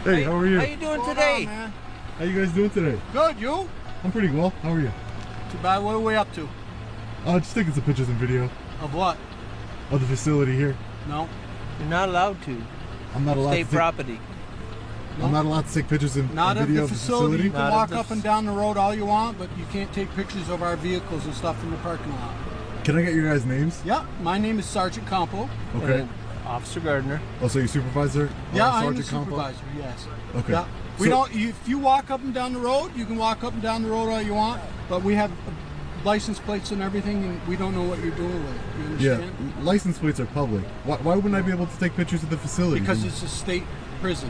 Hey, how are you? How you doing today? Man? How you guys doing today? Good, you? I'm pretty well. How are you? Too bad. What are we up to? Just taking some pictures and video Of what? of the facility here. No. You're not allowed to. I'm not allowed State to take, property. I'm not allowed to take pictures and Not of video the of the facility. facility. You can Not walk of the up and down the road all you want, but you can't take pictures of our vehicles and stuff in the parking lot. Can I get your guys' names? Yeah, my name is Sergeant Campo. Okay. And Officer Gardner. Also, your supervisor? Yeah, I'm the Sergeant Campo? supervisor, yes. Okay. Yeah. If you walk up and down the road, you can walk up and down the road all you want, but we have license plates and everything, and we don't know what you're doing with it. You understand? Yeah, license plates are public. Why wouldn't I be able to take pictures of the facility? Because it's a state prison.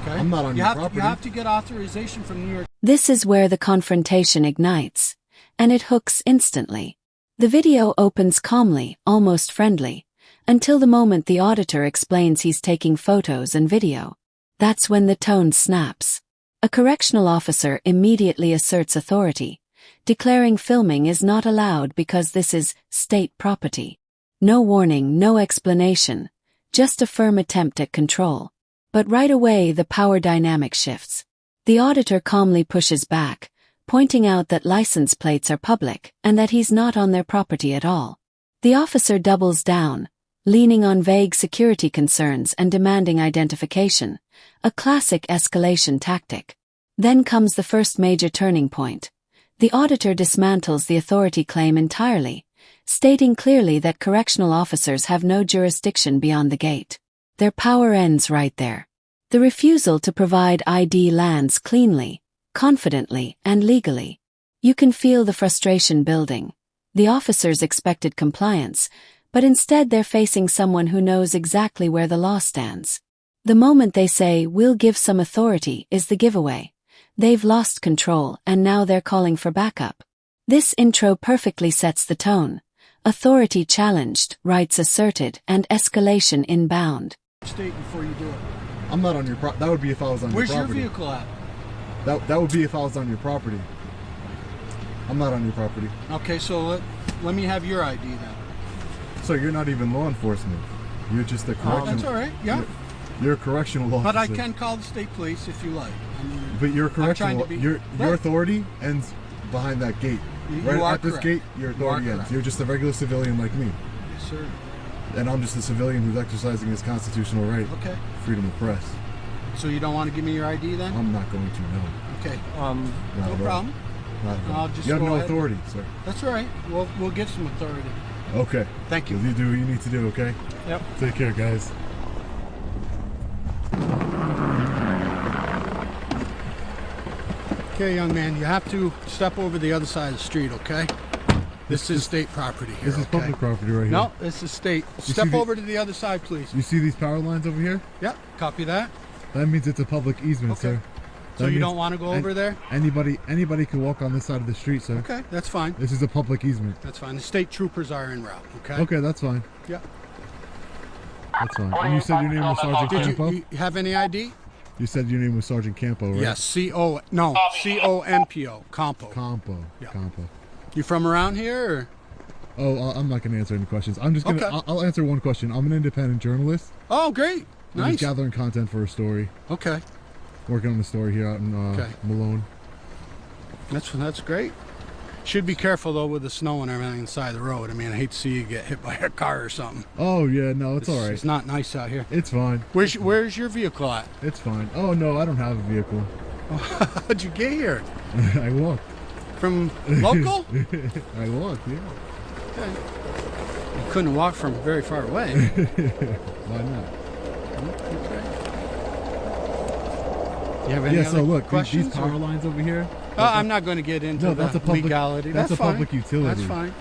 Okay? I'm not on your property. You have to get authorization from New York. This is where the confrontation ignites, and it hooks instantly. The video opens calmly, almost friendly, until the moment the auditor explains he's taking photos and video. That's when the tone snaps. A correctional officer immediately asserts authority, declaring filming is not allowed because this is state property. No warning, no explanation, just a firm attempt at control. But right away the power dynamic shifts. The auditor calmly pushes back, pointing out that license plates are public and that he's not on their property at all. The officer doubles down, leaning on vague security concerns and demanding identification, a classic escalation tactic. Then comes the first major turning point. The auditor dismantles the authority claim entirely, stating clearly that correctional officers have no jurisdiction beyond the gate. Their power ends right there. The refusal to provide ID lands cleanly, confidently, and legally. You can feel the frustration building. The officers expected compliance, but instead they're facing someone who knows exactly where the law stands. The moment they say, "We'll give some authority," is the giveaway. They've lost control and now they're calling for backup. This intro perfectly sets the tone. Authority challenged, rights asserted, and escalation inbound. State before you do it. I'm not on your property. That would be if I was on Where's your your property. vehicle at? That would be if I was on your property. I'm not on your property. Okay, so let me have your ID then. So you're not even law enforcement. You're just a correctional. That's all right, yeah. You're a correctional officer. But I can call the state police if you like. I mean, But you're a I'm trying correctional. to be- Your Right. authority ends behind that gate. You Right are at this correct. gate, your authority You are ends. correct. You're just a regular civilian like me. Yes, sir. And I'm just a civilian who's exercising his constitutional right, Okay. freedom of press. So you don't want to give me your ID then? I'm not going to, no. Okay. Not No at all. problem. Not at all. I'll just You have go no ahead. authority, sir. That's all right. We'll get some authority. Okay. Thank you. You do what you need to do, okay? Yep. Take care, guys. Okay, young man, you have to step over the other side of the street, okay? This is state property here. This is okay? public property right here. No, this is state. see Step the- over to the other side, please. You see these power lines over here? Yeah, copy that. That means it's a public easement, Okay. sir. So That you means don't want to go over there? Anybody can walk on this side of the street, sir. Okay, that's fine. This is a public easement. That's fine. The state troopers are en route, okay? Okay, that's fine. Yeah. That's fine. And you said your name was Sergeant Did Campo? you have any ID? You said your name was Sergeant Campo, right? Yes, C-O-M-P-O, Campo. Campo. Yeah. Campo. You from around here, or? Oh, I'm not going to answer any questions. I'm just going to. Okay. I'll answer one question. I'm an independent journalist. Oh, great. I'm Nice. just gathering content for a story. Okay, Working on a story here out in Okay. Malone. that's great. Should be careful though with the snow and everything inside the road. I mean, I hate to see you get hit by a car or something. Oh yeah, no, it's all right. It's not nice out here. It's fine. Where's your vehicle at? It's fine. Oh no, I don't have a vehicle. How'd you get here? I walked. From local? I walked. Yeah. Okay. You couldn't walk from very far away. Why not? Okay. You have any Yeah. other So look, questions? these power lines over here. I'm not going to get into No, the that's a public. legality. That's a fine. public utility. That's fine.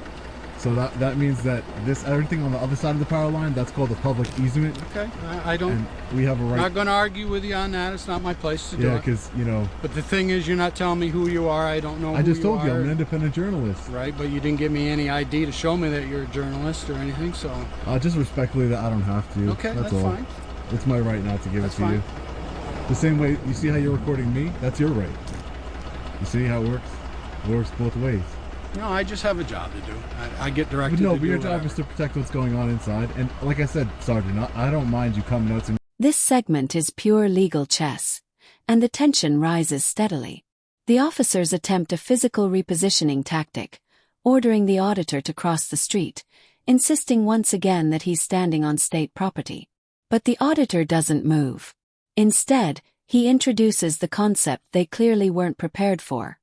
So that means that everything on the other side of the power line, that's called a public easement, Okay. I don't. and we have a I'm right. not going to argue with you on that. It's not my place to do Yeah, it. because But the thing is, you're not telling me who you are. I don't know. I who just told you I'm are. an independent journalist. Right, but you didn't give me any ID to show me that you're a journalist or anything. So Just respectfully that I don't have to. okay, that's that's all. fine. It's my right not to give That's it to you. fine. The same way you see how you're recording me, that's your right. You see how it works? It works both ways. No, I just have a job to do. I get directed But no, to but do your job whatever. is to protect what's going on inside. And like I said, Sergeant, I don't mind you coming out to This segment is pure legal chess, and the tension rises steadily. The officers attempt a physical repositioning tactic, ordering the auditor to cross the street, insisting once again that he's standing on state property. But the auditor doesn't move. Instead, he introduces the concept they clearly weren't prepared for: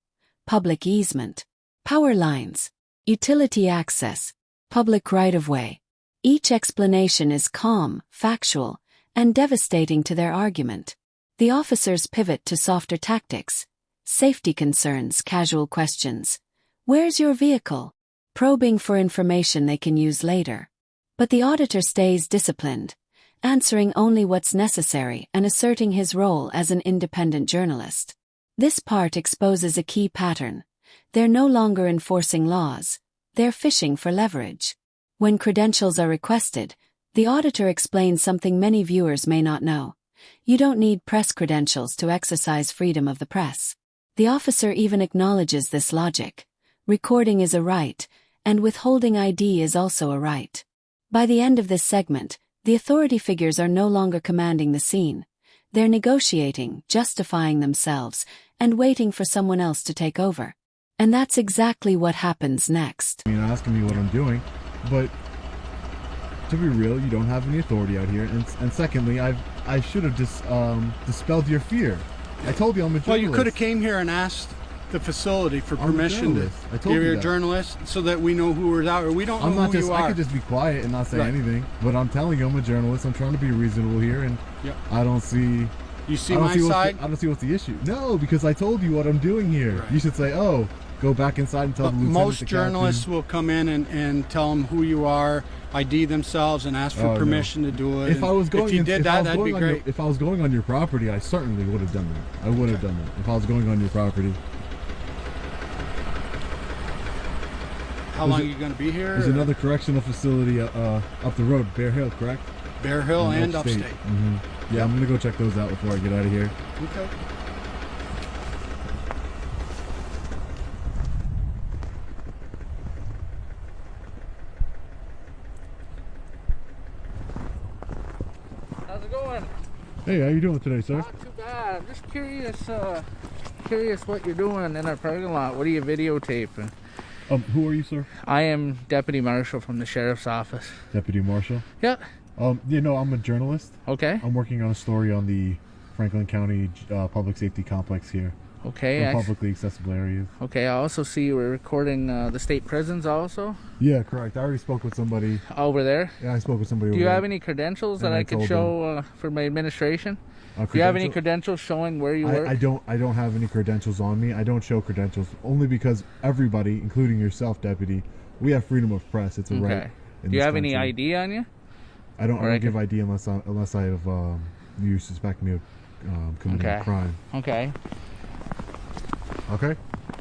public easement, power lines, utility access, public right-of-way. Each explanation is calm, factual, and devastating to their argument. The officers pivot to softer tactics: safety concerns, casual questions. Where's your vehicle? Probing for information they can use later. But the auditor stays disciplined, answering only what's necessary and asserting his role as an independent journalist. This part exposes a key pattern. They're no longer enforcing laws, they're fishing for leverage. When credentials are requested, the auditor explains something many viewers may not know. You don't need press credentials to exercise freedom of the press. The officer even acknowledges this logic. Recording is a right, and withholding ID is also a right. By the end of this segment, the authority figures are no longer commanding the scene. They're negotiating, justifying themselves, and waiting for someone else to take over. And that's exactly what happens next. You're asking me what I'm doing, but to be real, you don't have any authority out here. And secondly, I should have just dispelled your fear. I told you I'm a journalist. Well, you could have came here and asked the facility for permission to I told give you you a that. journalist so that we know who we're out. Or we don't know I'm not who just. you are. I could just be quiet and not say Right. anything. But I'm telling you, I'm a journalist. I'm trying to be reasonable here, and Yep. I don't see. You see I don't my see what's side? I don't see what's the issue. No, because I told you what I'm doing here. Right. You should say, "Oh, go back inside and tell But the lieutenant." most the journalists will come in and tell them who you are, ID themselves, and ask for Oh, no. permission to do it. If I was going, if you did if I that, was that'd be going on great. if I was going on your property, I certainly would have done that. I would have done that if I was going on your property. How long are you going to be here? There's another correctional facility up the road, Bear Hill, correct? Bear Hill and upstate. Yeah, I'm gonna go check those out before I get out of here. Okay. How's it going? Hey, how you doing today, sir? Not too bad. I'm just curious what you're doing in our parking lot. What are you videotaping? Who are you, sir? I am Deputy Marshal from the Sheriff's Office. Deputy Marshal. Yeah. I'm a journalist. Okay. I'm working on a story on the Franklin County Public Safety Complex here. Okay. In publicly accessible areas. Okay. I also see you were recording the state prisons also Yeah, correct. I already spoke with somebody. over there. Yeah, I spoke with somebody. Do over you there. have any credentials that And I I could told show for my administration? Do you have any credentials showing where you work? I don't have any credentials on me. I don't show credentials only because everybody, including yourself, deputy, we have freedom of press. It's a right. Okay. in Do you this have any country. ID on you? I don't Or I give ID unless I have you suspect me of committing Okay. a crime. Okay. Okay.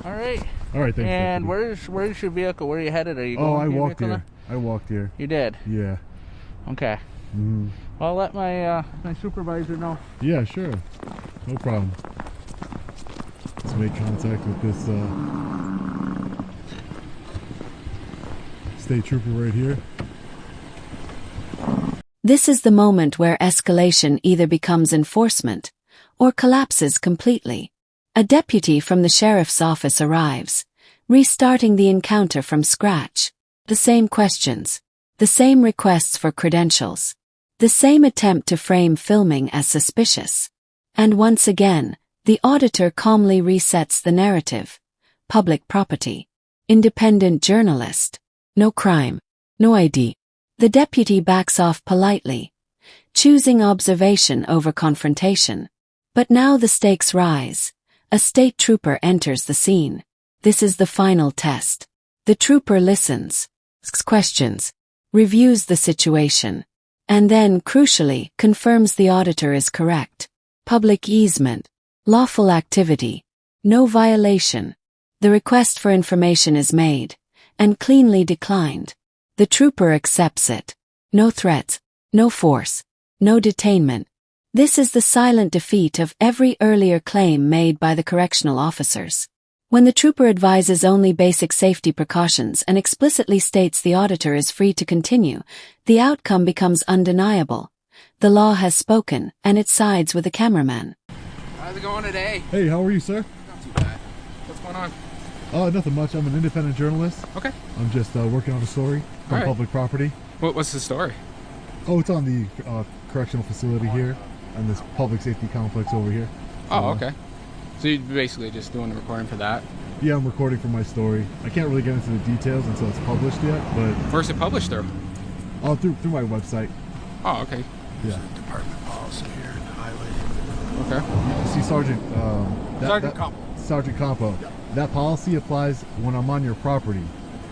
All right. All right. Thanks. And deputy. where's your vehicle? Where are you headed? Are you going? Oh, I to your walked vehicle here. I walked here. now? You did. Yeah. Okay. Mhm. Well, I'll let my my supervisor know. Yeah. Sure. No problem. Let's make contact with this state trooper right here. This is the moment where escalation either becomes enforcement or collapses completely. A deputy from the sheriff's office arrives, restarting the encounter from scratch. The same questions, the same requests for credentials, the same attempt to frame filming as suspicious. And once again, the auditor calmly resets the narrative. Public property. Independent journalist. No crime. No ID. The deputy backs off politely, choosing observation over confrontation. But now the stakes rise. A state trooper enters the scene. This is the final test. The trooper listens, asks questions, reviews the situation, and then, crucially, confirms the auditor is correct. Public easement. Lawful activity. No violation. The request for information is made, and cleanly declined. The trooper accepts it. No threats, no force, no detainment. This is the silent defeat of every earlier claim made by the correctional officers. When the trooper advises only basic safety precautions and explicitly states the auditor is free to continue, the outcome becomes undeniable. The law has spoken, and it sides with the cameraman. How's it going today? Hey, how are you, sir? Not too bad. What's going on? Nothing much. I'm an independent journalist. Okay. I'm just working on a story on Alright. public property. What's the story? Oh, it's on the correctional facility here and this public safety complex over here. Oh, okay. So you're basically just doing the recording for that? Yeah, I'm recording for my story. I can't really get into the details until it's published yet, but Where's it published through? through my website. Oh, okay. Yeah. Department policy here highlighted. Okay. See, Sergeant. Sergeant Campo. Sergeant Campo. That policy applies when I'm on your property,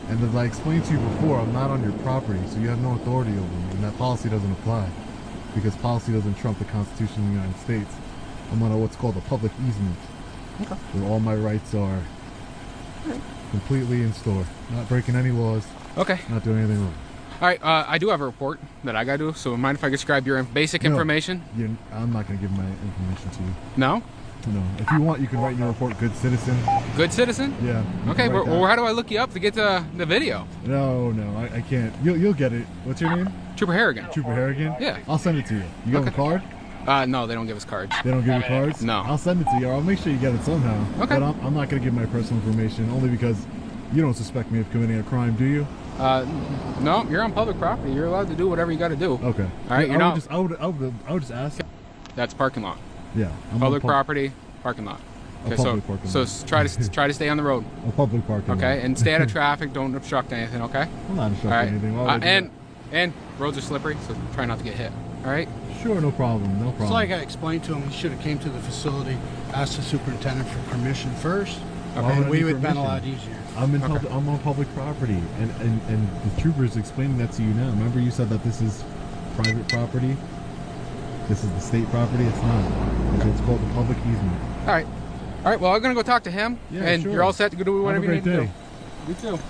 and as I explained to you before, I'm not on your property, so you have no authority over me, and that policy doesn't apply because policy doesn't trump the Constitution of the United States. I'm on what's called a public easement, where all my rights are completely in store. Not breaking any laws. Okay. Not doing anything wrong. All right. I do have a report that I got to do. So mind if I describe your basic No. information? I'm not going to give my information to you. No. No. If you want, you can write in your report, good citizen. Good citizen? Yeah. you Okay. can write Well, that. how do I look you up to get the video? No, I can't. You'll get it. What's your name? Trooper Harrigan. Trooper Harrigan? Yeah. I'll send it to you. You got a Okay. card? No, they don't give us cards. They don't give you cards? No. I'll send it to you. I'll make sure you get it somehow. Okay. But I'm not going to give my personal information only because you don't suspect me of committing a crime, do you? No, you're on public property. You're allowed to do whatever you got to do. Okay. All right, I you're not. would just ask. That's parking lot. Yeah. I'm Public property, parking lot. Okay, public parking so lot. try to stay on the road. A public parking lot. Okay, and stay out of traffic. Don't obstruct anything. Okay. I'm not All obstructing right. anything. Why would I do And roads are slippery, so try not to get hit. All right. that? Sure, no problem. No problem. It's like I explained to him, he should have came to the facility, asked the superintendent for permission first, Why and I we need would have been a lot permission? easier. I'm on public property, and the trooper's explaining that to you now. Remember, you said that this is private property. This is the state property. It's not. It's called the public easement. All right. All right. Well, I'm gonna go talk to him, Yeah, and sure. you're all set to go do whatever Have a you need great to day. do. You too.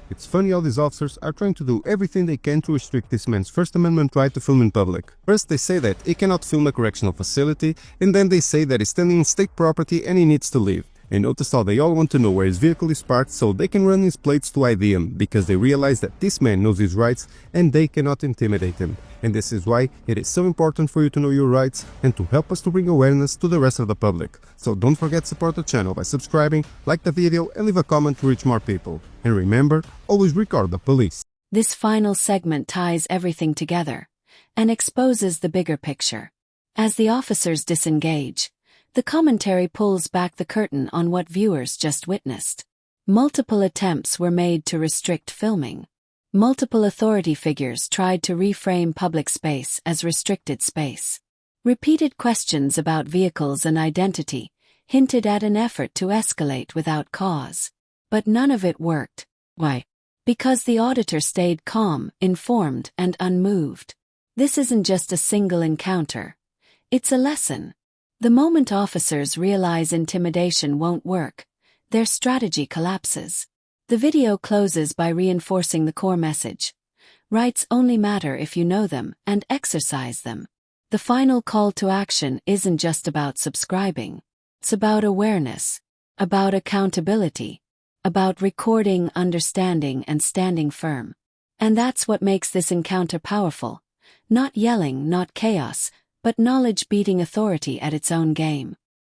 It's funny how these officers are trying to do everything they can to restrict this man's First Amendment right to film in public. First they say that he cannot film a correctional facility, and then they say that he's standing in state property and he needs to leave. And notice how they all want to know where his vehicle is parked so they can run his plates to ID him, because they realize that this man knows his rights and they cannot intimidate him. And this is why it is so important for you to know your rights and to help us to bring awareness to the rest of the public. So don't forget to support the channel by subscribing, like the video and leave a comment to reach more people. And remember, always record the police. This final segment ties everything together and exposes the bigger picture. As the officers disengage, the commentary pulls back the curtain on what viewers just witnessed. Multiple attempts were made to restrict filming. Multiple authority figures tried to reframe public space as restricted space. Repeated questions about vehicles and identity hinted at an effort to escalate without cause. But none of it worked. Why? Because the auditor stayed calm, informed, and unmoved. This isn't just a single encounter. It's a lesson. The moment officers realize intimidation won't work, their strategy collapses. The video closes by reinforcing the core message. Rights only matter if you know them and exercise them. The final call to action isn't just about subscribing. It's about awareness, about accountability, about recording, understanding, and standing firm. And that's what makes this encounter powerful. Not yelling, not chaos, but knowledge beating authority at its own game.